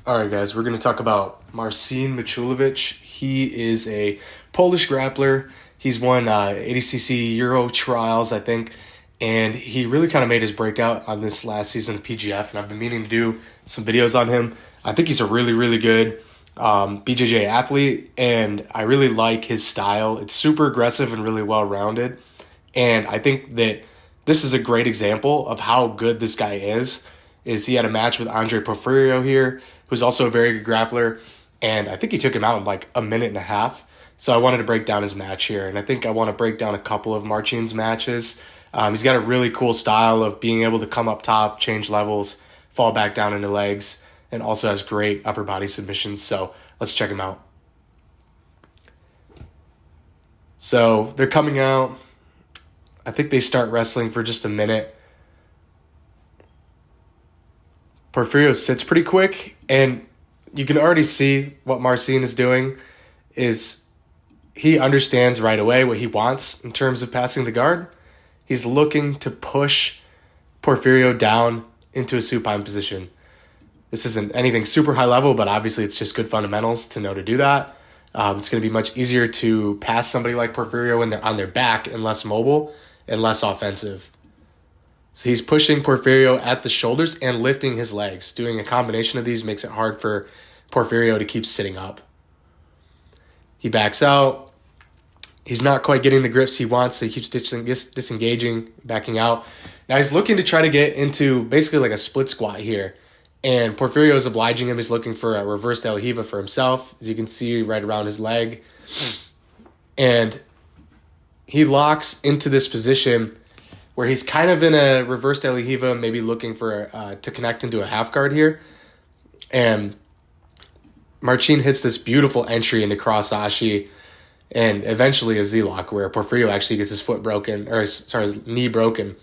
All right, guys, we're going to talk about Marcin He is a Polish grappler. He's won ADCC Euro trials, I think, and he really kind of made his breakout on this last season of PGF, and I've been meaning to do some videos on him. I think he's a really, really good BJJ athlete, and I really like his style. It's super aggressive and really well-rounded, and I think that this is a great example of how good this guy is he had a match with Andre Porfirio here, who's also a very good grappler, and I think he took him out in like a minute and a half. So I wanted to break down his match here, and I think I want to break down a couple of Marcin's matches. He's got a really cool style of being able to come up top, change levels, fall back down into legs, and also has great upper body submissions. So let's check him out. So they're coming out. I think they start wrestling for just a minute. Porfirio sits pretty quick, and you can already see what Marcin is doing is he understands right away what he wants in terms of passing the guard. He's looking to push Porfirio down into a supine position. This isn't anything super high level, but obviously it's just good fundamentals to know to do that. It's going to be much easier to pass somebody like Porfirio when they're on their back and less mobile and less offensive. So he's pushing Porfirio at the shoulders and lifting his legs. Doing a combination of these makes it hard for Porfirio to keep sitting up. He backs out. He's not quite getting the grips he wants, so he keeps disengaging, backing out. Now he's looking to try to get into basically like a split squat here. And Porfirio is obliging him. He's looking for a reverse De La Riva for himself, as you can see right around his leg. And he locks into this position where he's kind of in a reverse De La Riva, maybe looking for to connect into a half guard here. And Marcin hits this beautiful entry into cross ashi and eventually a Z-lock where Porfirio actually gets his his knee broken.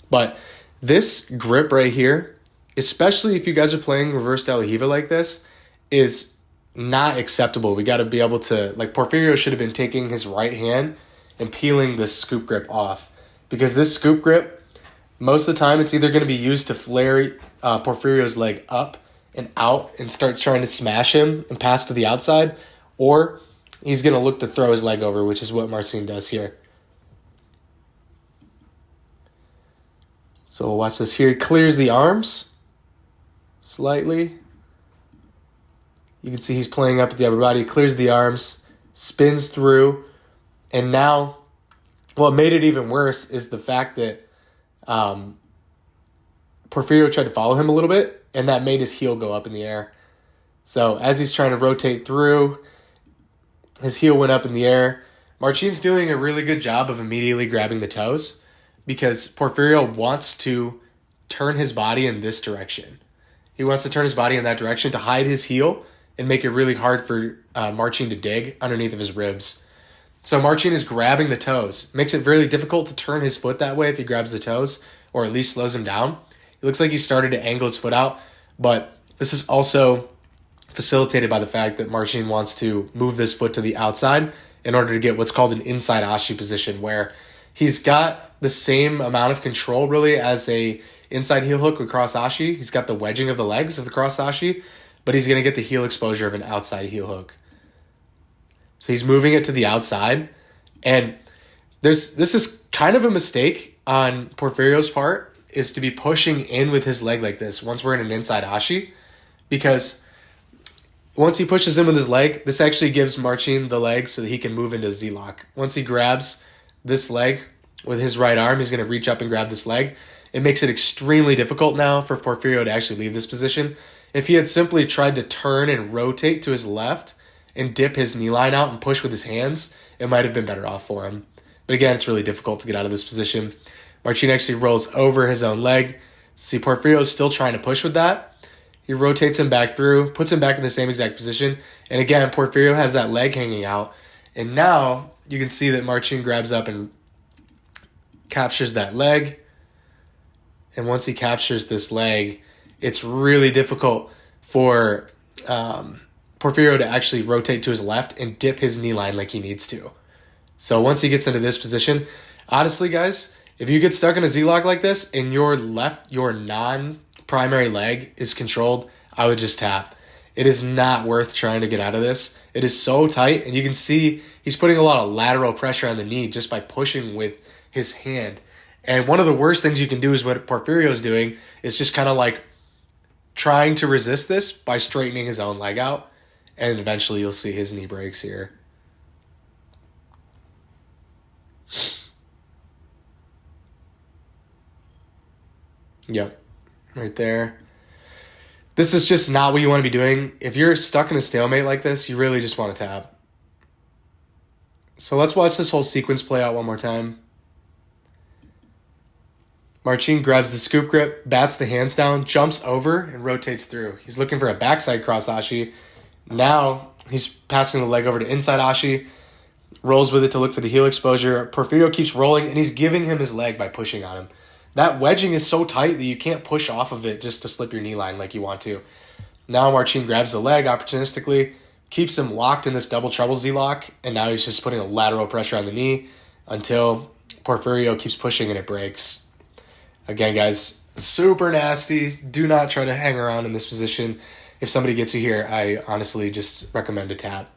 But this grip right here, especially if you guys are playing reverse De La Riva like this, is not acceptable. We got to be able to, like, Porfirio should have been taking his right hand and peeling this scoop grip off. Because this scoop grip, most of the time, it's either going to be used to flare Porfirio's leg up and out and start trying to smash him and pass to the outside, or he's going to look to throw his leg over, which is what Marcin does here. So we'll watch this here. He clears the arms slightly. You can see he's playing up at the upper body. He clears the arms, spins through, and now what made it even worse is the fact that Porfirio tried to follow him a little bit, and that made his heel go up in the air. So as he's trying to rotate through, his heel went up in the air. Marcin's doing a really good job of immediately grabbing the toes because Porfirio wants to turn his body in this direction. He wants to turn his body in that direction to hide his heel and make it really hard for Marcin to dig underneath of his ribs. So Marcin is grabbing the toes. Makes it really difficult to turn his foot that way if he grabs the toes, or at least slows him down. It looks like he started to angle his foot out, but this is also facilitated by the fact that Marcin wants to move this foot to the outside in order to get what's called an inside ashi position, where he's got the same amount of control really as a inside heel hook with cross ashi. He's got the wedging of the legs of the cross ashi, but he's going to get the heel exposure of an outside heel hook. So he's moving it to the outside, and this is kind of a mistake on Porfirio's part, is to be pushing in with his leg like this once we're in an inside ashi, because once he pushes in with his leg, this actually gives Marcin the leg so that he can move into a Z-lock. Once he grabs this leg with his right arm, he's going to reach up and grab this leg. It makes it extremely difficult now for Porfirio to actually leave this position. If he had simply tried to turn and rotate to his left and dip his knee line out and push with his hands, it might have been better off for him. But again, it's really difficult to get out of this position. Marcin actually rolls over his own leg. See, Porfirio is still trying to push with that. He rotates him back through, puts him back in the same exact position. And again, Porfirio has that leg hanging out. And now you can see that Marcin grabs up and captures that leg. And once he captures this leg, it's really difficult for Porfirio to actually rotate to his left and dip his knee line like he needs to. So once he gets into this position, honestly, guys, if you get stuck in a Z-lock like this and your non-primary leg is controlled, I would just tap. It is not worth trying to get out of this. It is so tight, and you can see he's putting a lot of lateral pressure on the knee just by pushing with his hand. And one of the worst things you can do is what Porfirio's doing is just kind of like trying to resist this by straightening his own leg out, and eventually you'll see his knee breaks here. Yep, right there. This is just not what you want to be doing. If you're stuck in a stalemate like this, you really just want to tap. So let's watch this whole sequence play out one more time. Marcin grabs the scoop grip, bats the hands down, jumps over, and rotates through. He's looking for a backside cross ashi. Now he's passing the leg over to inside ashi, rolls with it to look for the heel exposure. Porfirio keeps rolling, and he's giving him his leg by pushing on him. That wedging is so tight that you can't push off of it just to slip your knee line like you want to. Now Marcin grabs the leg opportunistically, keeps him locked in this double treble Z-lock, and now he's just putting a lateral pressure on the knee until Porfirio keeps pushing and it breaks. Again, guys, super nasty. Do not try to hang around in this position. If somebody gets you here, I honestly just recommend a tap.